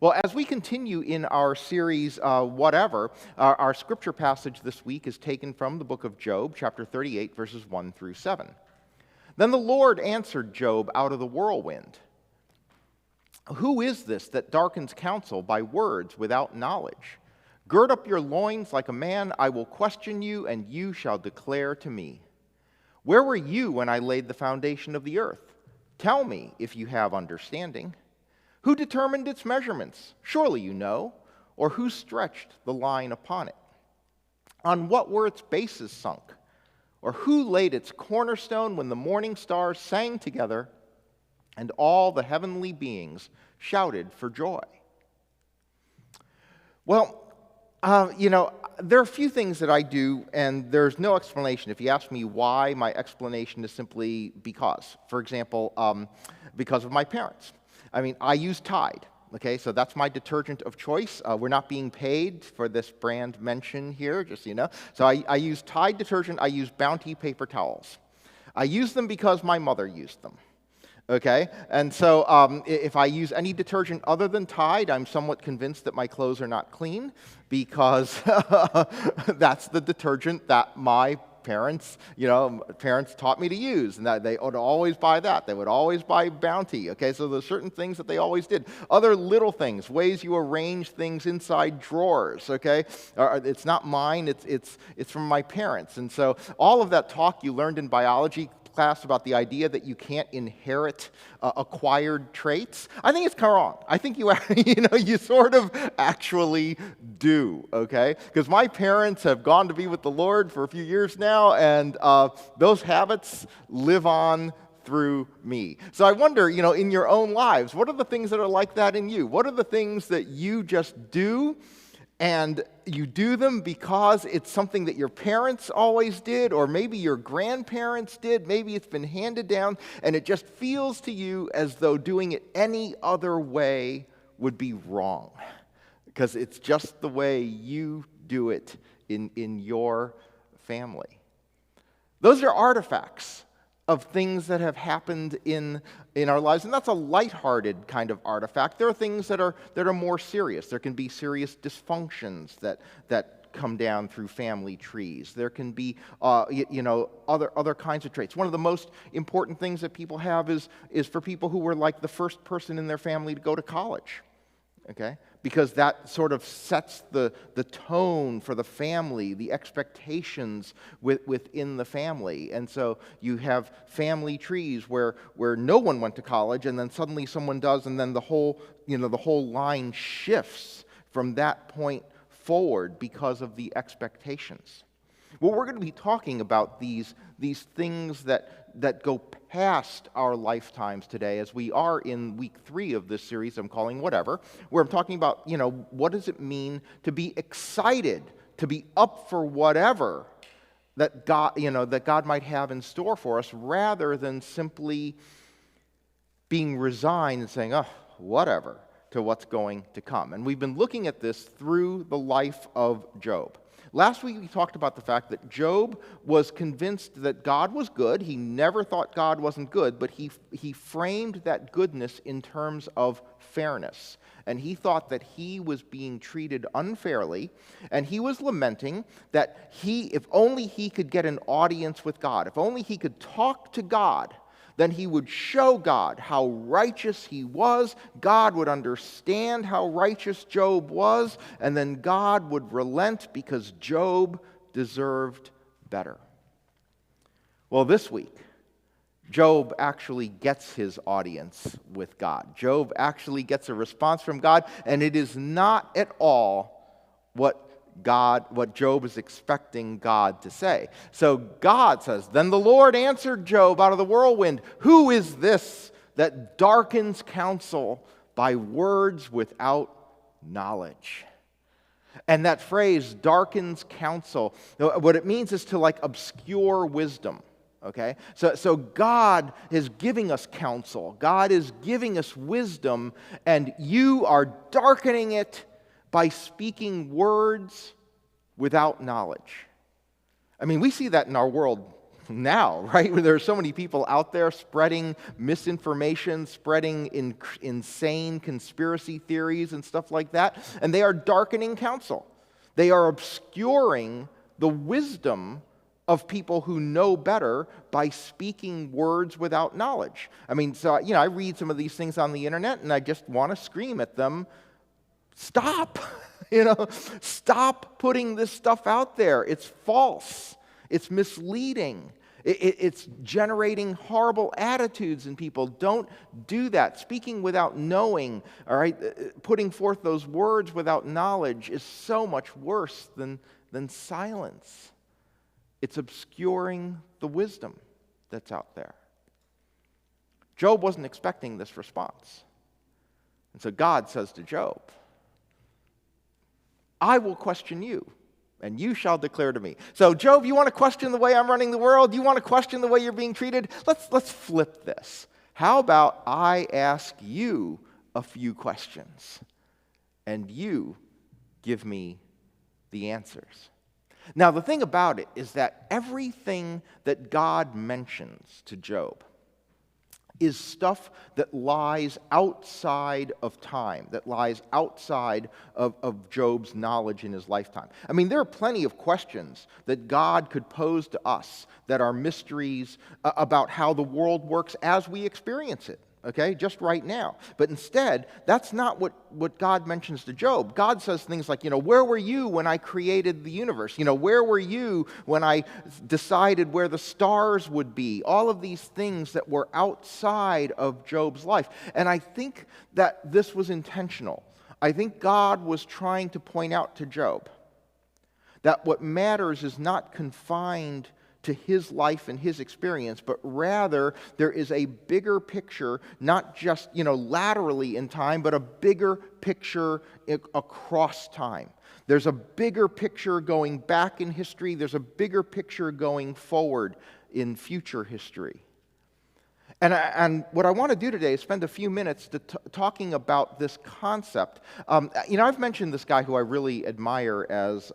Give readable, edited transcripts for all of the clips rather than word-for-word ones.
Well, as we continue in our series, our scripture passage this week is taken from the book of Job, chapter 38, verses 1 through 7. Then the Lord answered Job out of the whirlwind. Who is this that darkens counsel by words without knowledge? Gird up your loins like a man, I will question you, and you shall declare to me. Where were you when I laid the foundation of the earth? Tell me if you have understanding. Who determined its measurements? Surely you know. Or who stretched the line upon it? On what were its bases sunk? Or who laid its cornerstone when the morning stars sang together and all the heavenly beings shouted for joy? Well, there are a few things that I do, and there's no explanation. If you ask me why, my explanation is simply because. For example, because of my parents. I use Tide, okay? So that's my detergent of choice. We're not being paid for this brand mention here, just so you know. So I use Tide detergent. I use Bounty paper towels. I use them because my mother used them, okay? And so if I use any detergent other than Tide, I'm somewhat convinced that my clothes are not clean because that's the detergent that my parents taught me to use, and that they would always buy that. They would always buy Bounty, okay? So there's certain things that they always did. Other little things, ways you arrange things inside drawers, okay? It's not mine, it's from my parents. And so all of that talk you learned in biology class about the idea that you can't inherit acquired traits, I think it's kind of wrong. I think you sort of actually do, okay? Because my parents have gone to be with the Lord for a few years now, and those habits live on through me. So I wonder, in your own lives, what are the things that are like that in you? What are the things that you just do? And you do them because it's something that your parents always did, or maybe your grandparents did, maybe it's been handed down, and it just feels to you as though doing it any other way would be wrong, because it's just the way you do it in your family. Those are artifacts of things that have happened in our lives, and that's a lighthearted kind of artifact. There are things that are more serious. There can be serious dysfunctions that come down through family trees. There can be other kinds of traits. One of the most important things that people have is for people who were like the first person in their family to go to college, okay? Because that sort of sets the tone for the family, the expectations within the family. And so you have family trees where no one went to college, and then suddenly someone does, and then the whole line shifts from that point forward because of the expectations. Well, we're going to be talking about these things that go past our lifetimes today, as we are in week 3 of this series I'm calling Whatever, where I'm talking about, what does it mean to be excited, to be up for whatever that God might have in store for us, rather than simply being resigned and saying, oh, whatever, to what's going to come. And we've been looking at this through the life of Job. Last week we talked about the fact that Job was convinced that God was good. He never thought God wasn't good, but he framed that goodness in terms of fairness. And he thought that he was being treated unfairly, and he was lamenting that if only he could get an audience with God, if only he could talk to God, then he would show God how righteous he was. God would understand how righteous Job was, and then God would relent because Job deserved better. Well, this week, Job actually gets his audience with God. Job actually gets a response from God, and it is not at all what Job is expecting God to say. So God says, "Then the Lord answered Job out of the whirlwind, who is this that darkens counsel by words without knowledge?" And that phrase, darkens counsel, what it means is to obscure wisdom. Okay? So God is giving us counsel. God is giving us wisdom, and you are darkening it by speaking words without knowledge. We see that in our world now, right? There are so many people out there spreading misinformation, spreading insane conspiracy theories and stuff like that, and they are darkening counsel. They are obscuring the wisdom of people who know better by speaking words without knowledge. I mean, so, I read some of these things on the internet, and I just want to scream at them, stop! Stop putting this stuff out there. It's false. It's misleading. It's generating horrible attitudes in people. Don't do that. Speaking without knowing, all right, putting forth those words without knowledge is so much worse than silence. It's obscuring the wisdom that's out there. Job wasn't expecting this response. And so God says to Job, I will question you, and you shall declare to me. So, Job, you want to question the way I'm running the world? You want to question the way you're being treated? Let's flip this. How about I ask you a few questions, and you give me the answers? Now, the thing about it is that everything that God mentions to Job is stuff that lies outside of time, that lies outside of Job's knowledge in his lifetime. I mean, there are plenty of questions that God could pose to us that are mysteries about how the world works as we experience it. Okay, just right now. But instead, that's not what God mentions to Job. God says things like, where were you when I created the universe? Where were you when I decided where the stars would be? All of these things that were outside of Job's life. And I think that this was intentional. I think God was trying to point out to Job that what matters is not confined to his life and his experience, but rather there is a bigger picture, not just, laterally in time, but a bigger picture across time. There's a bigger picture going back in history. There's a bigger picture going forward in future history. And what I want to do today is spend a few minutes talking about this concept. I've mentioned this guy who I really admire as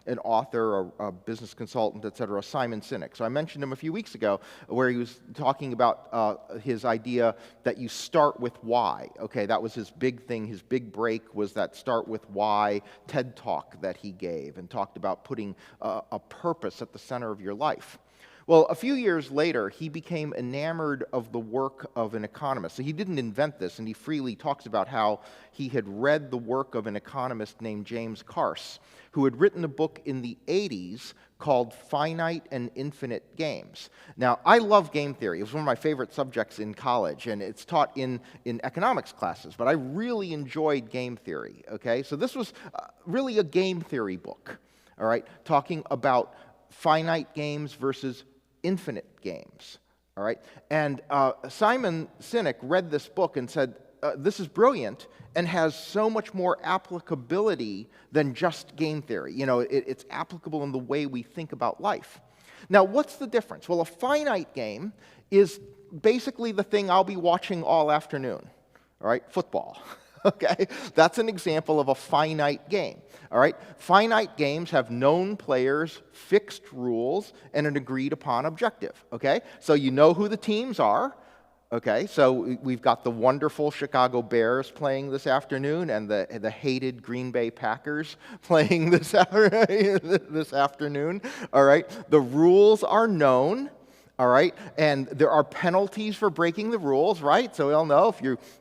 an author, a business consultant, etc., Simon Sinek. So I mentioned him a few weeks ago where he was talking about his idea that you start with why. Okay, that was his big thing. His big break was that start with why TED Talk that he gave and talked about putting a purpose at the center of your life. Well, a few years later, he became enamored of the work of an economist. So he didn't invent this, and he freely talks about how he had read the work of an economist named James Carse, who had written a book in the 80s called Finite and Infinite Games. Now, I love game theory. It was one of my favorite subjects in college, and it's taught in economics classes, but I really enjoyed game theory, okay? So this was really a game theory book, all right, talking about finite games versus infinite games, all right? And Simon Sinek read this book and said, this is brilliant and has so much more applicability than just game theory. It's applicable in the way we think about life. Now, what's the difference? Well, a finite game is basically the thing I'll be watching all afternoon, all right? Football. Okay, that's an example of a finite game, all right? Finite games have known players, fixed rules, and an agreed-upon objective, okay? So you know who the teams are, okay? So we've got the wonderful Chicago Bears playing this afternoon and the hated Green Bay Packers playing this afternoon, all right? The rules are known. All right, and there are penalties for breaking the rules, right? So we all know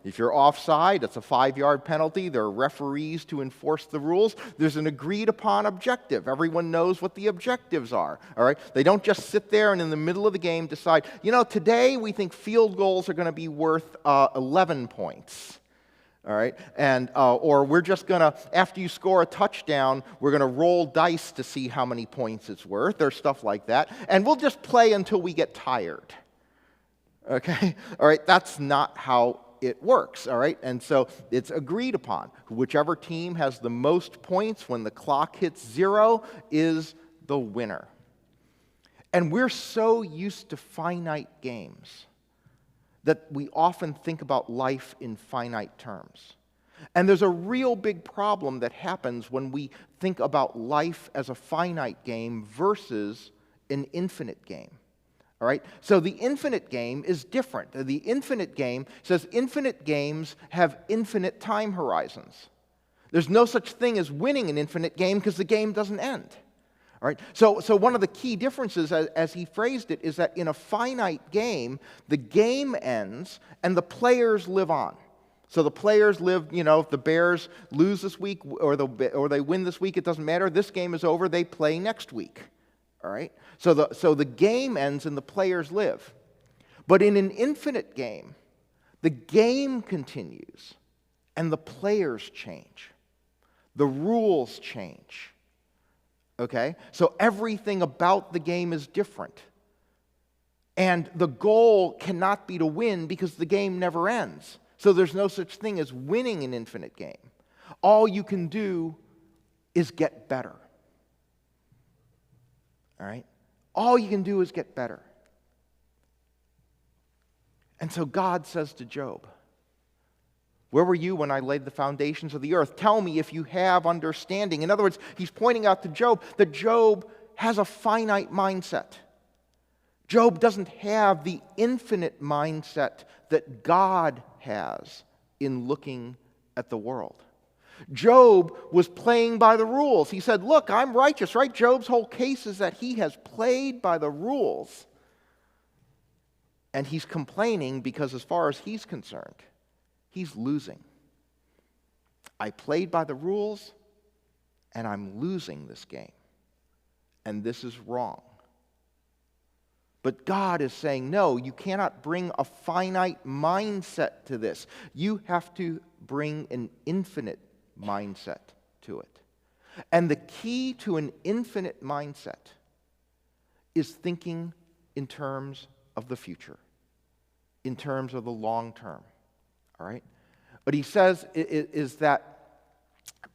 if you're offside, it's a 5-yard penalty. There are referees to enforce the rules. There's an agreed-upon objective. Everyone knows what the objectives are. All right, they don't just sit there and in the middle of the game decide, today we think field goals are going to be worth 11 points. All right, and or we're just going to, after you score a touchdown, we're going to roll dice to see how many points it's worth, or stuff like that, and we'll just play until we get tired. Okay, all right, that's not how it works, all right, and so it's agreed upon. Whichever team has the most points when the clock hits 0 is the winner. And we're so used to finite games that we often think about life in finite terms. And there's a real big problem that happens when we think about life as a finite game versus an infinite game. All right? So the infinite game is different. The infinite game says infinite games have infinite time horizons. There's no such thing as winning an infinite game because the game doesn't end. All right? So one of the key differences, as he phrased it, is that in a finite game, the game ends and the players live on. So the players live, if the Bears lose this week or they win this week, it doesn't matter. This game is over. They play next week. All right? So the game ends and the players live. But in an infinite game, the game continues and the players change. The rules change. Okay? So everything about the game is different. And the goal cannot be to win because the game never ends. So there's no such thing as winning an infinite game. All you can do is get better. All right? All you can do is get better. And so God says to Job, where were you when I laid the foundations of the earth? Tell me if you have understanding. In other words, he's pointing out to Job that Job has a finite mindset. Job doesn't have the infinite mindset that God has in looking at the world. Job was playing by the rules. He said, look, I'm righteous, right? Job's whole case is that he has played by the rules. And he's complaining because as far as he's concerned, he's losing. I played by the rules, and I'm losing this game. And this is wrong. But God is saying, no, you cannot bring a finite mindset to this. You have to bring an infinite mindset to it. And the key to an infinite mindset is thinking in terms of the future, in terms of the long term. All right? What he says is that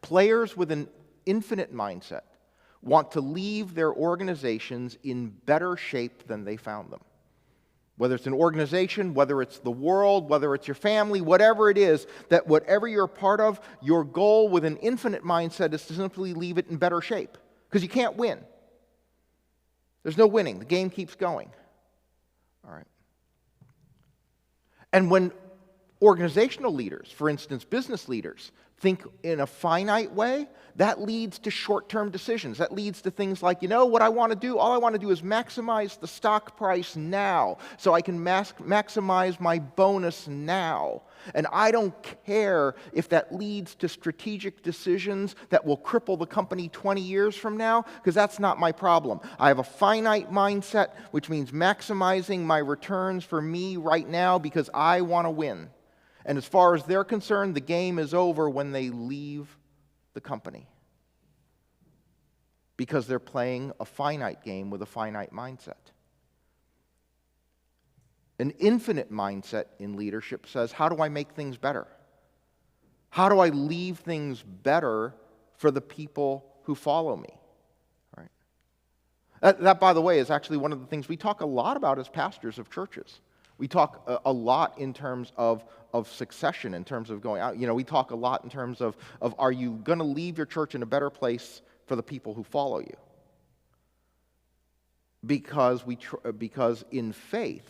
players with an infinite mindset want to leave their organizations in better shape than they found them. Whether it's an organization, whether it's the world, whether it's your family, whatever it is, that whatever you're a part of, your goal with an infinite mindset is to simply leave it in better shape. Because you can't win. There's no winning. The game keeps going. All right. And when organizational leaders, for instance, business leaders, think in a finite way, that leads to short-term decisions. That leads to things like, what I want to do? All I want to do is maximize the stock price now so I can maximize my bonus now. And I don't care if that leads to strategic decisions that will cripple the company 20 years from now, because that's not my problem. I have a finite mindset, which means maximizing my returns for me right now because I want to win. And as far as they're concerned, the game is over when they leave the company. Because they're playing a finite game with a finite mindset. An infinite mindset in leadership says, how do I make things better? How do I leave things better for the people who follow me? All right. That, by the way, is actually one of the things we talk a lot about as pastors of churches. We talk a lot in terms of succession, in terms of going out. We talk a lot in terms of are you going to leave your church in a better place for the people who follow you? Because in faith,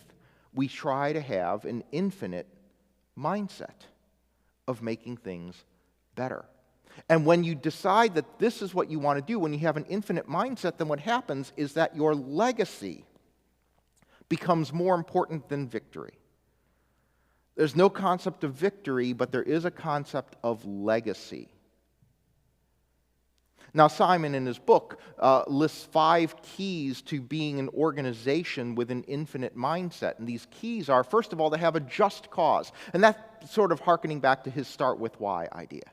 we try to have an infinite mindset of making things better. And when you decide that this is what you want to do, when you have an infinite mindset, then what happens is that your legacy becomes more important than victory. There's no concept of victory, but there is a concept of legacy. Now, Simon, in his book, lists 5 keys to being an organization with an infinite mindset. And these keys are, first of all, to have a just cause. And that's sort of hearkening back to his start with why idea.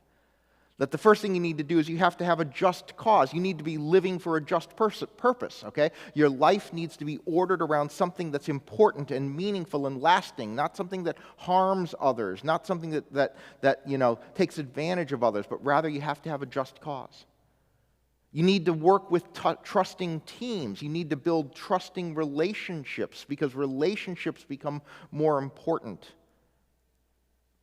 That the first thing you need to do is you have to have a just cause. You need to be living for a just purpose, okay? Your life needs to be ordered around something that's important and meaningful and lasting, not something that harms others, not something that takes advantage of others, but rather you have to have a just cause. You need to work with trusting teams. You need to build trusting relationships because relationships become more important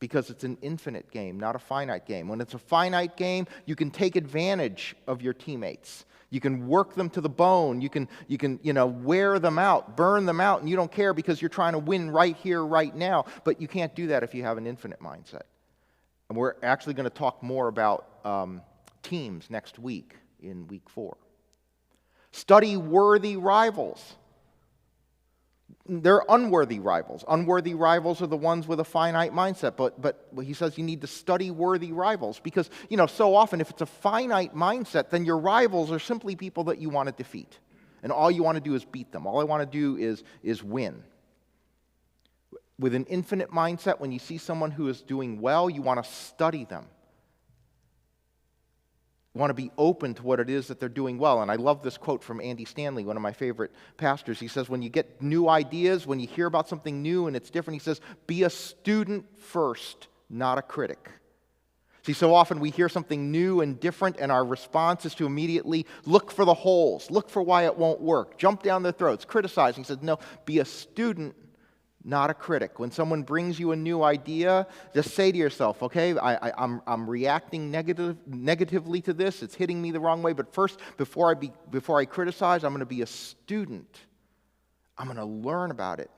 because it's an infinite game, not a finite game. When it's a finite game, you can take advantage of your teammates. You can work them to the bone. You can wear them out, burn them out, and you don't care because you're trying to win right here, right now. But you can't do that if you have an infinite mindset. And we're actually going to talk more about teams next week in week 4. Study worthy rivals. They're unworthy rivals. Unworthy rivals are the ones with a finite mindset. But he says you need to study worthy rivals because, so often if it's a finite mindset, then your rivals are simply people that you want to defeat. And all you want to do is beat them. All I want to do is win. With an infinite mindset, when you see someone who is doing well, you want to study them. You want to be open to what it is that they're doing well. And I love this quote from Andy Stanley, one of my favorite pastors. He says, when you get new ideas, when you hear about something new and it's different, he says, be a student first, not a critic. See, so often we hear something new and different, and our response is to immediately look for the holes, look for why it won't work, jump down their throats, criticize. He says, no, be a student, not a critic. When someone brings you a new idea, just say to yourself, okay, I'm reacting negatively to this. It's hitting me the wrong way. But first, before I criticize, I'm going to be a student. I'm going to learn about it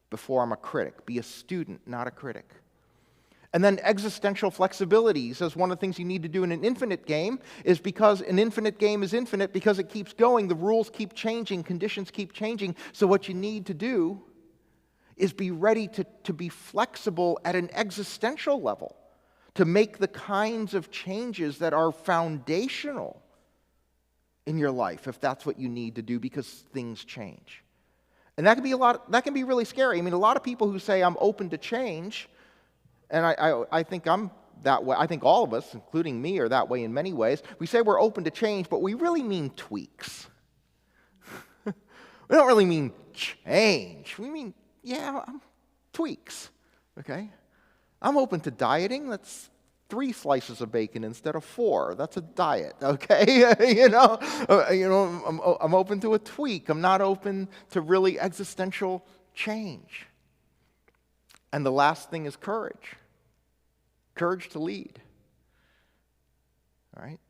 before I'm a critic. Be a student, not a critic. And then existential flexibility. He says one of the things you need to do in an infinite game is because an infinite game is infinite because it keeps going. The rules keep changing. Conditions keep changing. So what you need to do is be ready to be flexible at an existential level, to make the kinds of changes that are foundational in your life, if that's what you need to do, because things change. And that can be really scary. I mean, a lot of people who say, I'm open to change, and I think I'm that way. I think all of us, including me, are that way in many ways. We say we're open to change, but we really mean tweaks. We don't really mean change. We mean tweaks, okay? I'm open to dieting. That's 3 slices of bacon instead of 4. That's a diet, okay? I'm open to a tweak. I'm not open to really existential change. And the last thing is courage. Courage to lead, all right?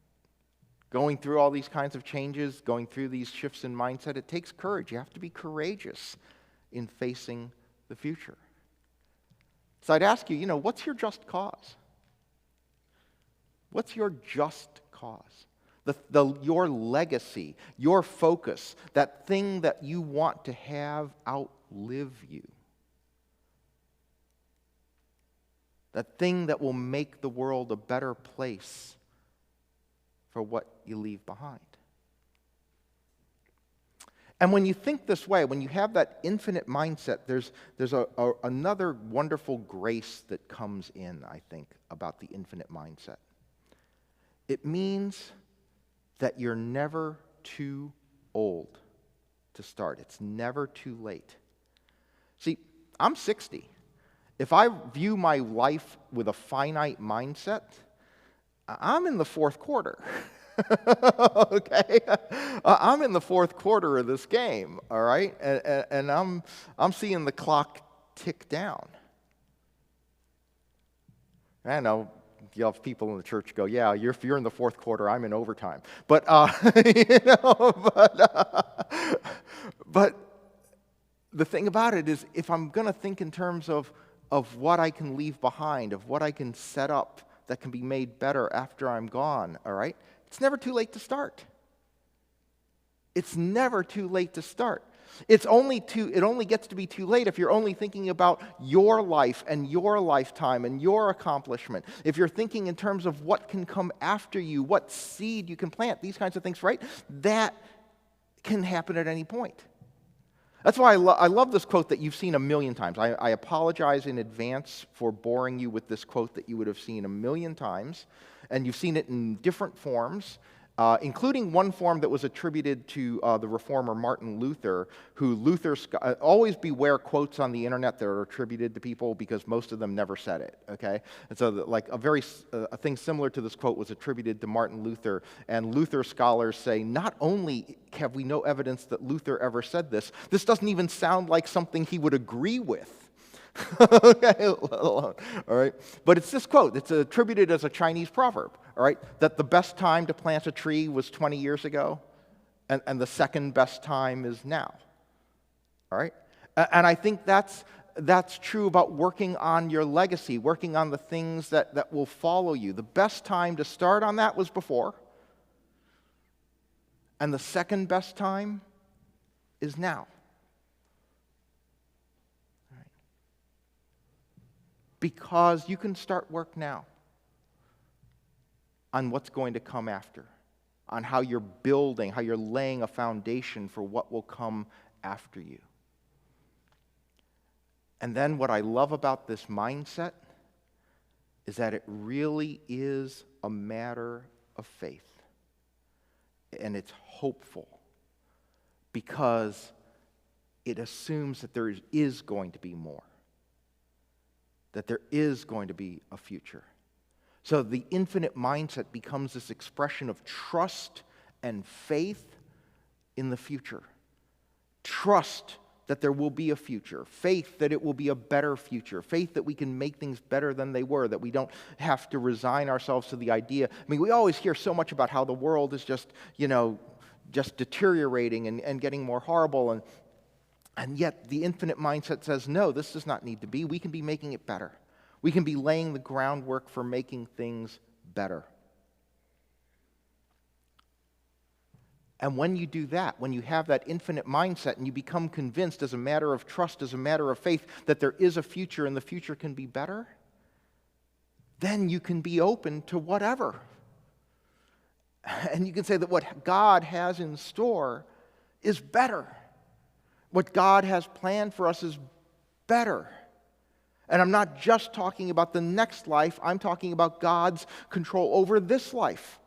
Going through all these kinds of changes, going through these shifts in mindset, it takes courage. You have to be courageous in facing the future. So I'd ask you, what's your just cause? What's your just cause? Your legacy, your focus, that thing that you want to have outlive you. That thing that will make the world a better place for what you leave behind. And when you think this way, when you have that infinite mindset, there's another wonderful grace that comes in, I think, about the infinite mindset. It means that you're never too old to start. It's never too late. See, I'm 60. If I view my life with a finite mindset, I'm in the 4th quarter. Okay, I'm in the 4th quarter of this game, all right, and I'm seeing the clock tick down. I know you have people in the church go, yeah, if you're in the 4th quarter, I'm in overtime. But but the thing about it is, if I'm going to think in terms of what I can leave behind, of what I can set up that can be made better after I'm gone, all right. It's never too late to start. It's never too late to start. It only gets to be too late if you're only thinking about your life and your lifetime and your accomplishment. If you're thinking in terms of what can come after you, what seed you can plant, these kinds of things, right? That can happen at any point. That's why I love this quote that you've seen a million times. I apologize in advance for boring you with this quote that you would have seen a million times. And you've seen it in different forms, including one form that was attributed to the reformer Martin Luther, always beware quotes on the internet that are attributed to people because most of them never said it, okay? And so a thing similar to this quote was attributed to Martin Luther, and Luther scholars say, not only have we no evidence that Luther ever said this doesn't even sound like something he would agree with. Okay, let alone, all right? But it's this quote. It's attributed as a Chinese proverb, all right? That the best time to plant a tree was 20 years ago, and the second best time is now, all right? And I think that's true about working on your legacy, working on the things that will follow you. The best time to start on that was before, and the second best time is now. Because you can start work now on what's going to come after, on how you're building, how you're laying a foundation for what will come after you. And then what I love about this mindset is that it really is a matter of faith. And it's hopeful because it assumes that there is going to be more, that there is going to be a future. So the infinite mindset becomes this expression of trust and faith in the future. Trust that there will be a future. Faith that it will be a better future. Faith that we can make things better than they were, that we don't have to resign ourselves to the idea. I mean, we always hear so much about how the world is just deteriorating and getting more horrible. And yet the infinite mindset says, no, this does not need to be. We can be making it better. We can be laying the groundwork for making things better. And when you do that, when you have that infinite mindset and you become convinced as a matter of trust, as a matter of faith, that there is a future and the future can be better, then you can be open to whatever. And you can say that what God has in store is better. What God has planned for us is better. And I'm not just talking about the next life, I'm talking about God's control over this life.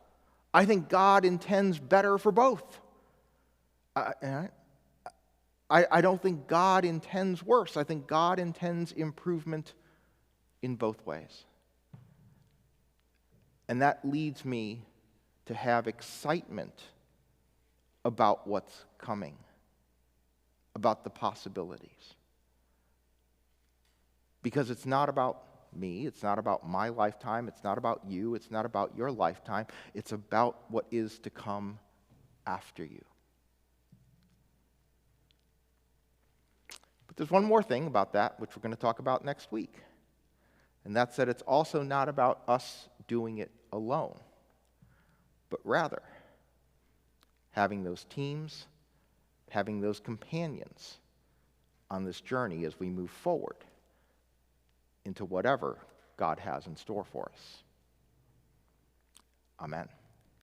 I think God intends better for both. I don't think God intends worse. I think God intends improvement in both ways. And that leads me to have excitement about what's coming, about the possibilities. Because it's not about me, it's not about my lifetime, it's not about you, it's not about your lifetime, it's about what is to come after you. But there's one more thing about that, which we're going to talk about next week. And that's that it's also not about us doing it alone, but rather having those teams, having those companions on this journey as we move forward into whatever God has in store for us. Amen.